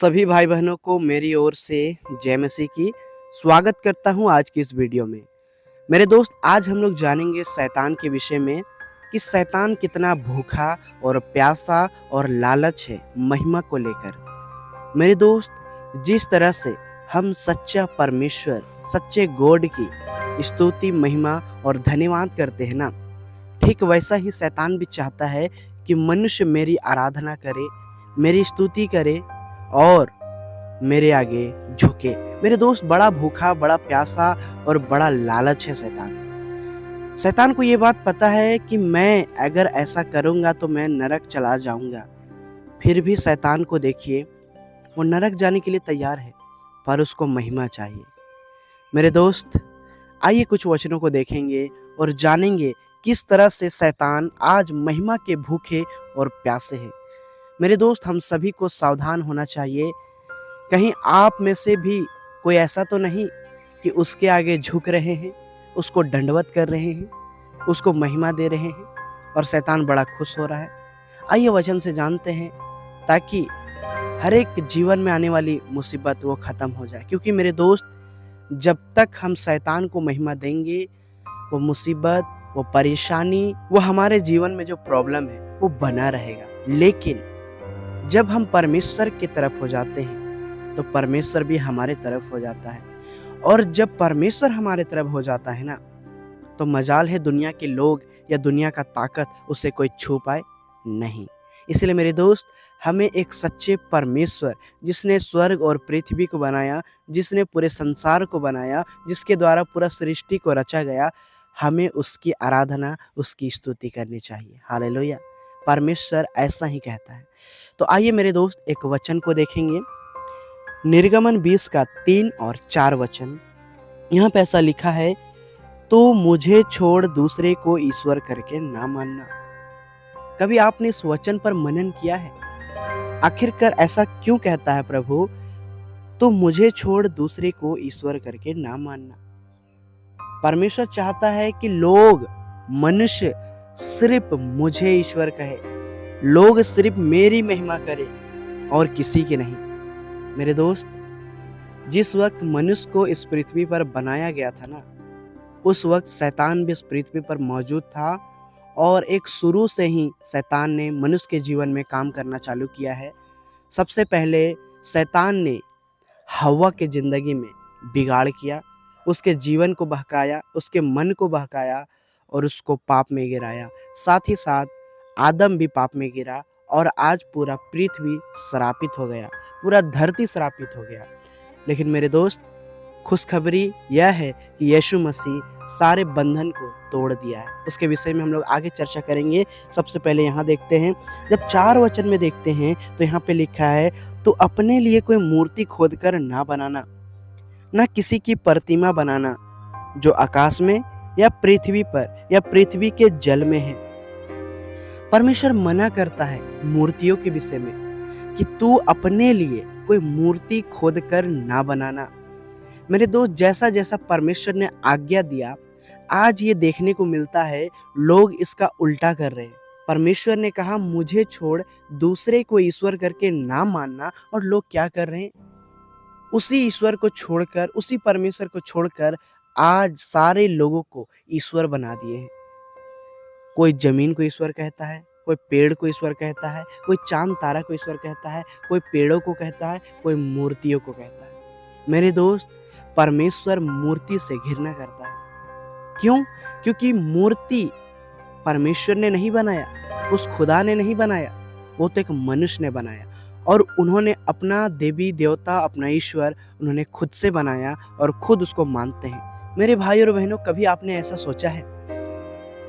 सभी भाई बहनों को मेरी ओर से जय मसीह की स्वागत करता हूं आज की इस वीडियो में। मेरे दोस्त, आज हम लोग जानेंगे शैतान के विषय में कि शैतान कितना भूखा और प्यासा और लालच है महिमा को लेकर। मेरे दोस्त, जिस तरह से हम सच्चा परमेश्वर, सच्चे गॉड की स्तुति, महिमा और धन्यवाद करते हैं ना, ठीक वैसा ही शैतान भी चाहता है कि मनुष्य मेरी आराधना करे, मेरी स्तुति करे और मेरे आगे झुके। मेरे दोस्त, बड़ा भूखा, बड़ा प्यासा और बड़ा लालच है शैतान। शैतान को ये बात पता है कि मैं अगर ऐसा करूंगा तो मैं नरक चला जाऊंगा। फिर भी शैतान को देखिए, वो नरक जाने के लिए तैयार है, पर उसको महिमा चाहिए। मेरे दोस्त, आइए कुछ वचनों को देखेंगे और जानेंगे किस तरह से शैतान आज महिमा के भूखे और प्यासे हैं। मेरे दोस्त, हम सभी को सावधान होना चाहिए। कहीं आप में से भी कोई ऐसा तो नहीं कि उसके आगे झुक रहे हैं, उसको दंडवत कर रहे हैं, उसको महिमा दे रहे हैं और शैतान बड़ा खुश हो रहा है। आइए वचन से जानते हैं, ताकि हर एक जीवन में आने वाली मुसीबत वो ख़त्म हो जाए। क्योंकि मेरे दोस्त, जब तक हम शैतान को महिमा देंगे, वो मुसीबत, वो परेशानी, वो हमारे जीवन में जो प्रॉब्लम है वो बना रहेगा। लेकिन जब हम परमेश्वर की तरफ हो जाते हैं तो परमेश्वर भी हमारे तरफ हो जाता है। और जब परमेश्वर हमारे तरफ हो जाता है ना, तो मजाल है दुनिया के लोग या दुनिया का ताकत उसे कोई छू पाए नहीं। इसलिए मेरे दोस्त, हमें एक सच्चे परमेश्वर, जिसने स्वर्ग और पृथ्वी को बनाया, जिसने पूरे संसार को बनाया, जिसके द्वारा पूरा सृष्टि को रचा गया, हमें उसकी आराधना, उसकी स्तुति करनी चाहिए। हालेलुया। परमेश्वर ऐसा ही कहता है। तो आइए मेरे दोस्त, एक वचन को देखेंगे, निर्गमन 20 का 3 और 4 वचन। यहाँ पे ऐसा लिखा है, तो मुझे छोड़ दूसरे को ईश्वर करके ना मानना। कभी आपने इस वचन पर मनन किया है? आखिरकार ऐसा क्यों कहता है प्रभु, तो मुझे छोड़ दूसरे को ईश्वर करके ना मानना? परमेश्वर चाहता है कि लोग, मनुष्य सिर्फ मुझे ईश्वर कहे, लोग सिर्फ मेरी महिमा करें और किसी की नहीं। मेरे दोस्त, जिस वक्त मनुष्य को इस पृथ्वी पर बनाया गया था ना, उस वक्त शैतान भी इस पृथ्वी पर मौजूद था। और एक शुरू से ही शैतान ने मनुष्य के जीवन में काम करना चालू किया है। सबसे पहले शैतान ने हव्वा के ज़िंदगी में बिगाड़ किया, उसके जीवन को बहकाया, उसके मन को बहकाया और उसको पाप में गिराया। साथ ही साथ आदम भी पाप में गिरा और आज पूरा पृथ्वी श्रापित हो गया, पूरा धरती श्रापित हो गया। लेकिन मेरे दोस्त, खुशखबरी यह है कि यीशु मसीह सारे बंधन को तोड़ दिया है। उसके विषय में हम लोग आगे चर्चा करेंगे। सबसे पहले यहाँ देखते हैं, जब 4 वचन में देखते हैं तो यहाँ पे लिखा है, तो अपने लिए कोई मूर्ति खोदकर ना बनाना, ना किसी की प्रतिमा बनाना जो आकाश में या पृथ्वी पर या पृथ्वी के जल में है। परमेश्वर मना करता है मूर्तियों के विषय में कि तू अपने लिए कोई मूर्ति खोदकर ना बनाना। मेरे दोस्त, जैसा जैसा परमेश्वर ने आज्ञा दिया, आज ये देखने को मिलता है लोग इसका उल्टा कर रहे हैं। परमेश्वर ने कहा मुझे छोड़ दूसरे को ईश्वर करके ना मानना, और लोग क्या कर रहे हैं? उसी ईश्वर को छोड़कर, उसी परमेश्वर को छोड़कर आज सारे लोगों को ईश्वर बना दिए हैं। कोई जमीन को ईश्वर कहता है, कोई पेड़ को ईश्वर कहता है, कोई चांद तारा को ईश्वर कहता है, कोई पेड़ों को कहता है, कोई मूर्तियों को कहता है। मेरे दोस्त, परमेश्वर मूर्ति से घृणा करता है। क्यों? क्योंकि मूर्ति परमेश्वर ने नहीं बनाया, उस खुदा ने नहीं बनाया, वो तो एक मनुष्य ने बनाया। और उन्होंने अपना देवी देवता, अपना ईश्वर उन्होंने खुद से बनाया और खुद उसको मानते हैं। मेरे भाई और बहनों, कभी आपने ऐसा सोचा है,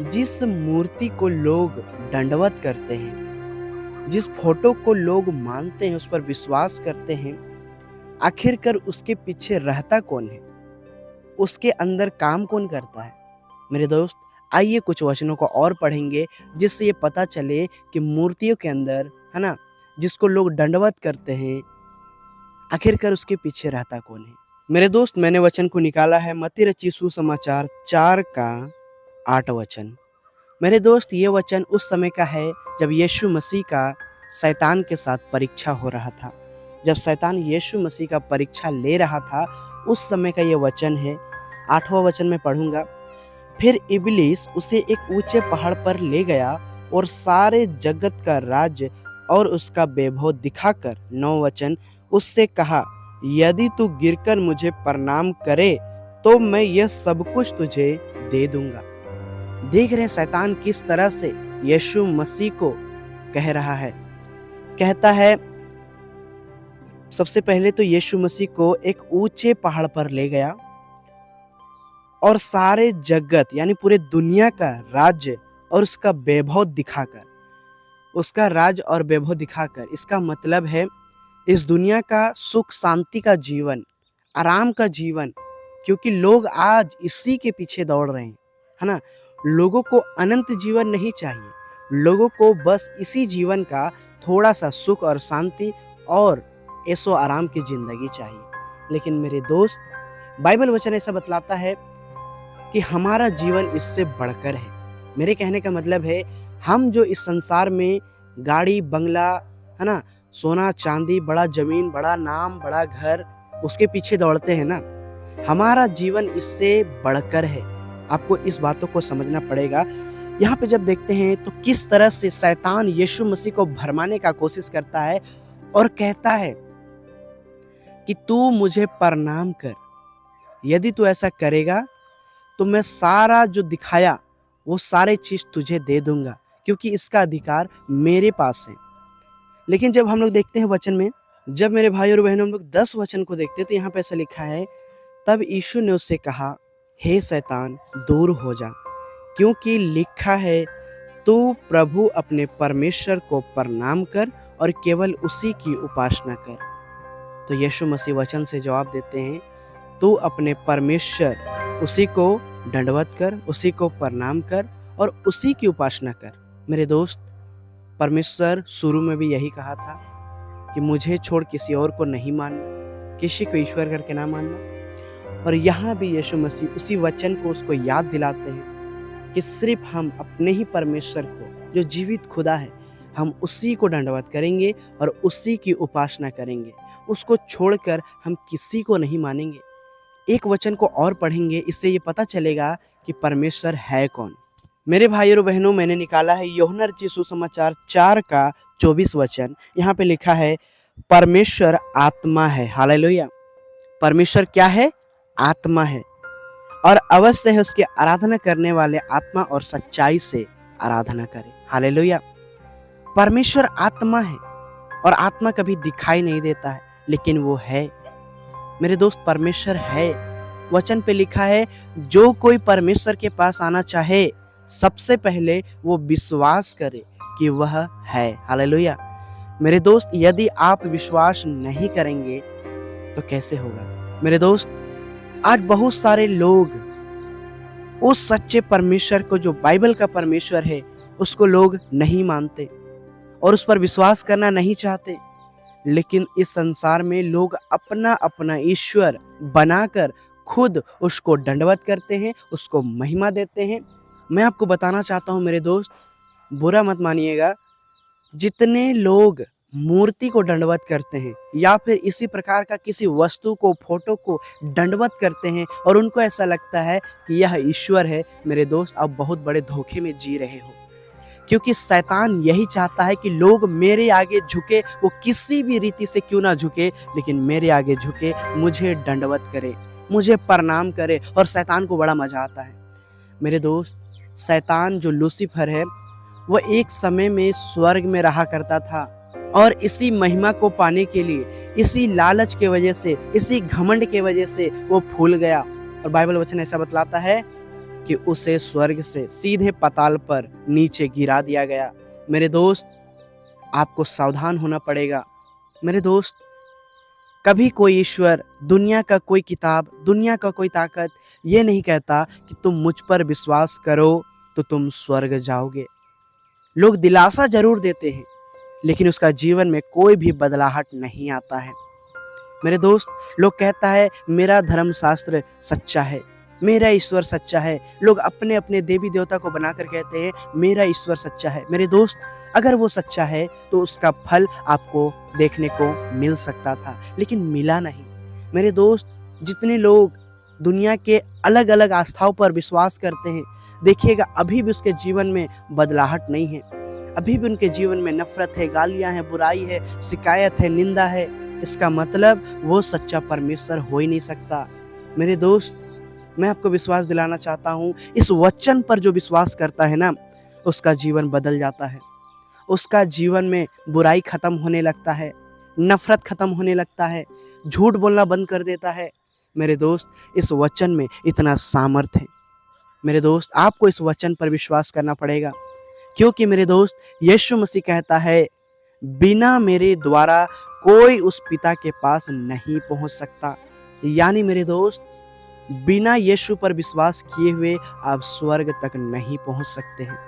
जिस मूर्ति को लोग दंडवत करते हैं, जिस फोटो को लोग मानते हैं, उस पर विश्वास करते हैं, आखिरकार उसके पीछे रहता कौन है? उसके अंदर काम कौन करता है? मेरे दोस्त, आइए कुछ वचनों को और पढ़ेंगे, जिससे ये पता चले कि मूर्तियों के अंदर, है ना, जिसको लोग दंडवत करते हैं, आखिरकार उसके पीछे रहता कौन है? मेरे दोस्त, मैंने वचन को निकाला है मत्ती रचित सुसमाचार 4 का 8 वचन। मेरे दोस्त, ये वचन उस समय का है जब यीशु मसीह का शैतान के साथ परीक्षा हो रहा था। जब शैतान यीशु मसीह का परीक्षा ले रहा था, उस समय का ये वचन है। 8वां वचन में पढ़ूंगा। फिर इब्लीस उसे एक ऊंचे पहाड़ पर ले गया और सारे जगत का राज्य और उसका वैभव दिखाकर, 9 वचन, उससे कहा, यदि तू गिरकर मुझे प्रणाम करे तो मैं यह सब कुछ तुझे दे दूंगा। देख रहे हैं शैतान किस तरह से यीशु मसीह को कह रहा है। कहता है, सबसे पहले तो यीशु मसीह को एक ऊंचे पहाड़ पर ले गया और सारे जगत यानी पूरे दुनिया का राज्य और उसका वैभव दिखाकर, उसका राज और वैभव दिखाकर, इसका मतलब है इस दुनिया का सुख शांति का जीवन, आराम का जीवन, क्योंकि लोग आज इसी के पीछे दौड़ रहे हैं, है ना। लोगों को अनंत जीवन नहीं चाहिए, लोगों को बस इसी जीवन का थोड़ा सा सुख और शांति और ऐशो आराम की जिंदगी चाहिए। लेकिन मेरे दोस्त, बाइबल वचन ऐसा बतलाता है कि हमारा जीवन इससे बढ़कर है। मेरे कहने का मतलब है, हम जो इस संसार में गाड़ी बंगला, है ना, सोना चांदी, बड़ा जमीन, बड़ा नाम, बड़ा घर, उसके पीछे दौड़ते हैं ना, हमारा जीवन इससे बढ़कर है। आपको इस बातों को समझना पड़ेगा। यहाँ पे जब देखते हैं तो किस तरह से शैतान यीशु मसीह को भरमाने का कोशिश करता है और कहता है कि तू मुझे प्रणाम कर, यदि तू ऐसा करेगा तो मैं सारा जो दिखाया वो सारे चीज तुझे दे दूंगा, क्योंकि इसका अधिकार मेरे पास है। लेकिन जब हम लोग देखते हैं वचन में, जब मेरे भाई और बहनों हम लोग 10 वचन को देखते हैं तो यहाँ पे ऐसा लिखा है, तब यीशु ने उससे कहा, हे शैतान, दूर हो जा, क्योंकि लिखा है, तू प्रभु अपने परमेश्वर को प्रणाम कर और केवल उसी की उपासना कर। तो यीशु मसीह वचन से जवाब देते हैं, तू अपने परमेश्वर, उसी को दंडवत कर, उसी को प्रणाम कर और उसी की उपासना कर। मेरे दोस्त, परमेश्वर शुरू में भी यही कहा था कि मुझे छोड़ किसी और को नहीं मानना, किसी को ईश्वर करके ना मानना। और यहाँ भी यीशु मसीह उसी वचन को उसको याद दिलाते हैं कि सिर्फ हम अपने ही परमेश्वर को, जो जीवित खुदा है, हम उसी को दंडवत करेंगे और उसी की उपासना करेंगे। उसको छोड़कर हम किसी को नहीं मानेंगे। एक वचन को और पढ़ेंगे, इससे ये पता चलेगा कि परमेश्वर है कौन। मेरे भाई और बहनों, मैंने निकाला है यूहन्ना रचित सुसमाचार 4 का 24 वचन। यहाँ पे लिखा है, परमेश्वर आत्मा है। हालेलुया। परमेश्वर क्या है? आत्मा है, और अवश्य है उसकी आराधना करने वाले आत्मा और सच्चाई से आराधना करें। हालेलुया। परमेश्वर आत्मा है और आत्मा कभी दिखाई नहीं देता है, लेकिन वो है। मेरे दोस्त, परमेश्वर है। वचन पे लिखा है, जो कोई परमेश्वर के पास आना चाहे, सबसे पहले वो विश्वास करे कि वह है। हालेलुया। मेरे दोस्त, यदि आप विश्वास नहीं करेंगे तो कैसे होगा? मेरे दोस्त, आज बहुत सारे लोग उस सच्चे परमेश्वर को, जो बाइबल का परमेश्वर है, उसको लोग नहीं मानते और उस पर विश्वास करना नहीं चाहते। लेकिन इस संसार में लोग अपना अपना ईश्वर बनाकर खुद उसको दंडवत करते हैं, उसको महिमा देते हैं। मैं आपको बताना चाहता हूं मेरे दोस्त, बुरा मत मानिएगा, जितने लोग मूर्ति को दंडवत करते हैं या फिर इसी प्रकार का किसी वस्तु को, फोटो को दंडवत करते हैं और उनको ऐसा लगता है कि यह ईश्वर है, मेरे दोस्त, आप बहुत बड़े धोखे में जी रहे हो। क्योंकि शैतान यही चाहता है कि लोग मेरे आगे झुके, वो किसी भी रीति से क्यों ना झुके, लेकिन मेरे आगे झुके, मुझे दंडवत करे, मुझे प्रणाम करे। और शैतान को बड़ा मजा आता है। मेरे दोस्त, शैतान जो लूसीफर है, वह एक समय में स्वर्ग में रहा करता था और इसी महिमा को पाने के लिए, इसी लालच के वजह से, इसी घमंड के वजह से वो फूल गया। और बाइबल वचन ऐसा बतलाता है कि उसे स्वर्ग से सीधे पाताल पर नीचे गिरा दिया गया। मेरे दोस्त, आपको सावधान होना पड़ेगा। मेरे दोस्त, कभी कोई ईश्वर, दुनिया का कोई किताब, दुनिया का कोई ताकत ये नहीं कहता कि तुम मुझ पर विश्वास करो तो तुम स्वर्ग जाओगे। लोग दिलासा जरूर देते हैं, लेकिन उसका जीवन में कोई भी बदलाहट नहीं आता है। मेरे दोस्त, लोग कहता है मेरा धर्मशास्त्र सच्चा है, मेरा ईश्वर सच्चा है। लोग अपने अपने देवी देवता को बनाकर कहते हैं मेरा ईश्वर सच्चा है। मेरे दोस्त, अगर वो सच्चा है तो उसका फल आपको देखने को मिल सकता था, लेकिन मिला नहीं। मेरे दोस्त, जितने लोग दुनिया के अलग अलग आस्थाओं पर विश्वास करते हैं, देखिएगा अभी भी उसके जीवन में बदलाहट नहीं है। अभी भी उनके जीवन में नफरत है, गालियां हैं, बुराई है, शिकायत है, निंदा है। इसका मतलब वो सच्चा परमेश्वर हो ही नहीं सकता। मेरे दोस्त, मैं आपको विश्वास दिलाना चाहता हूँ, इस वचन पर जो विश्वास करता है ना, उसका जीवन बदल जाता है। उसका जीवन में बुराई खत्म होने लगता है, नफरत खत्म होने लगता है, झूठ बोलना बंद कर देता है। मेरे दोस्त, इस वचन में इतना सामर्थ्य है। मेरे दोस्त, आपको इस वचन पर विश्वास करना पड़ेगा, क्योंकि मेरे दोस्त, यीशु मसीह कहता है बिना मेरे द्वारा कोई उस पिता के पास नहीं पहुंच सकता। यानी मेरे दोस्त, बिना यीशु पर विश्वास किए हुए आप स्वर्ग तक नहीं पहुंच सकते हैं।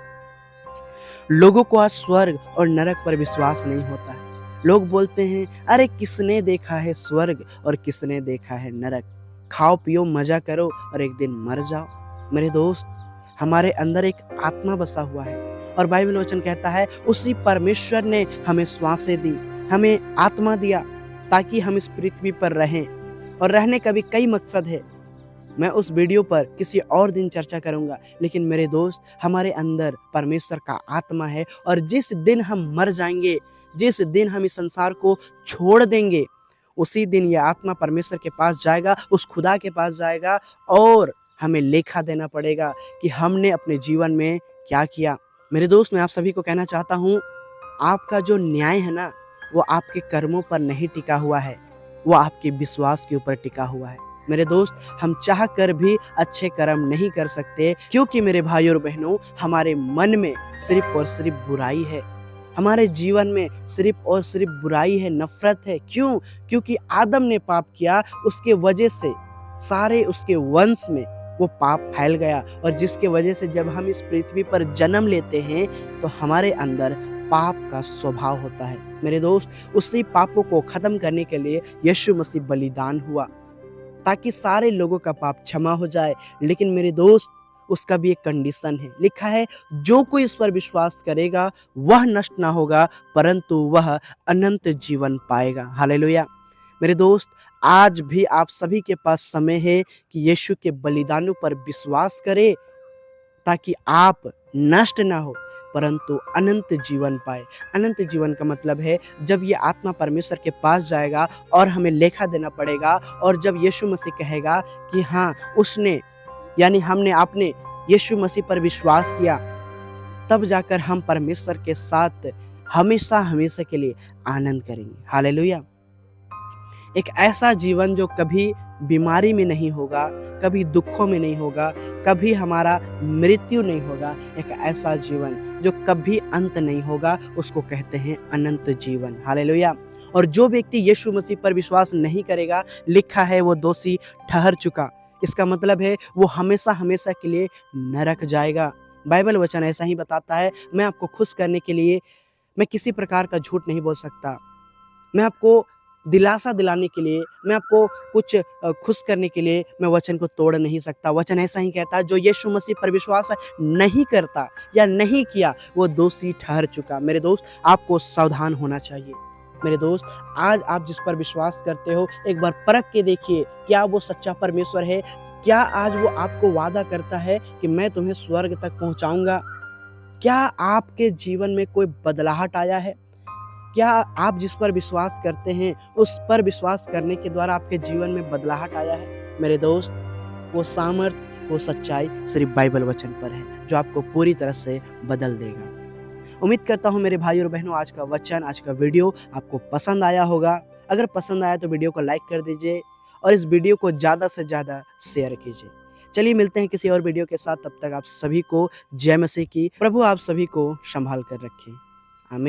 लोगों को आज स्वर्ग और नरक पर विश्वास नहीं होता है। लोग बोलते हैं अरे किसने देखा है स्वर्ग और किसने देखा है नरक। खाओ पियो मजा करो और एक दिन मर जाओ। मेरे दोस्त, हमारे अंदर एक आत्मा बसा हुआ है और बाइबल वचन कहता है उसी परमेश्वर ने हमें श्वासें दी, हमें आत्मा दिया, ताकि हम इस पृथ्वी पर रहें। और रहने का भी कई मकसद है, मैं उस वीडियो पर किसी और दिन चर्चा करूंगा। लेकिन मेरे दोस्त, हमारे अंदर परमेश्वर का आत्मा है, और जिस दिन हम मर जाएंगे, जिस दिन हम इस संसार को छोड़ देंगे, उसी दिन यह आत्मा परमेश्वर के पास जाएगा, उस खुदा के पास जाएगा, और हमें लेखा देना पड़ेगा कि हमने अपने जीवन में क्या किया। मेरे दोस्त, मैं आप सभी को कहना चाहता हूँ, आपका जो न्याय है ना, वो आपके कर्मों पर नहीं टिका हुआ है, वो आपके विश्वास के ऊपर टिका हुआ है। मेरे दोस्त, हम चाह कर भी अच्छे कर्म नहीं कर सकते, क्योंकि मेरे भाई और बहनों, हमारे मन में सिर्फ और सिर्फ बुराई है। हमारे जीवन में सिर्फ और सिर्फ बुराई है, नफरत है। क्यों? क्योंकि आदम ने पाप किया, उसके वजह से सारे उसके वंश में वो पाप फैल गया, और जिसके वजह से जब हम इस पृथ्वी पर जन्म लेते हैं तो हमारे अंदर पाप का स्वभाव होता है। मेरे दोस्त, उसी पापों को खत्म करने के लिए यीशु मसीह बलिदान हुआ, ताकि सारे लोगों का पाप क्षमा हो जाए। लेकिन मेरे दोस्त, उसका भी एक कंडीशन है। लिखा है जो कोई इस पर विश्वास करेगा वह नष्ट ना होगा, परंतु वह अनंत जीवन पाएगा। हालेलुया। मेरे दोस्त, आज भी आप सभी के पास समय है कि यीशु के बलिदानों पर विश्वास करें, ताकि आप नष्ट ना हो परंतु अनंत जीवन पाए। अनंत जीवन का मतलब है जब ये आत्मा परमेश्वर के पास जाएगा और हमें लेखा देना पड़ेगा, और जब यीशु मसीह कहेगा कि हाँ उसने, यानी हमने, आपने यीशु मसीह पर विश्वास किया, तब जाकर हम परमेश्वर के साथ हमेशा हमेशा के लिए आनंद करेंगे। हालेलुया। एक ऐसा जीवन जो कभी बीमारी में नहीं होगा, कभी दुखों में नहीं होगा, कभी हमारा मृत्यु नहीं होगा। एक ऐसा जीवन जो कभी अंत नहीं होगा, उसको कहते हैं अनंत जीवन। हालेलुया। और जो व्यक्ति यीशु मसीह पर विश्वास नहीं करेगा, लिखा है वो दोषी ठहर चुका। इसका मतलब है वो हमेशा हमेशा के लिए नरक जाएगा। बाइबल वचन ऐसा ही बताता है। मैं आपको खुश करने के लिए मैं किसी प्रकार का झूठ नहीं बोल सकता। मैं आपको दिलासा दिलाने के लिए, मैं आपको कुछ खुश करने के लिए मैं वचन को तोड़ नहीं सकता। वचन ऐसा ही कहता है, जो यीशु मसीह पर विश्वास नहीं करता या नहीं किया, वो दोषी ठहर चुका। मेरे दोस्त, आपको सावधान होना चाहिए। मेरे दोस्त, आज आप जिस पर विश्वास करते हो, एक बार परख के देखिए, क्या वो सच्चा परमेश्वर है? क्या आज वो आपको वादा करता है कि मैं तुम्हें स्वर्ग तक पहुंचाऊंगा? क्या आपके जीवन में कोई बदलाहट आया है? क्या आप जिस पर विश्वास करते हैं, उस पर विश्वास करने के द्वारा आपके जीवन में बदलाहट आया है? मेरे दोस्त, वो सामर्थ्य, वो सच्चाई सिर्फ बाइबल वचन पर है, जो आपको पूरी तरह से बदल देगा। उम्मीद करता हूँ मेरे भाई और बहनों, आज का वचन, आज का वीडियो आपको पसंद आया होगा। अगर पसंद आया तो वीडियो को लाइक कर दीजिए और इस वीडियो को ज़्यादा से ज़्यादा शेयर कीजिए। चलिए मिलते हैं किसी और वीडियो के साथ। तब तक आप सभी को जय मसीह की। प्रभु आप सभी को संभाल कर रखें। आमीन।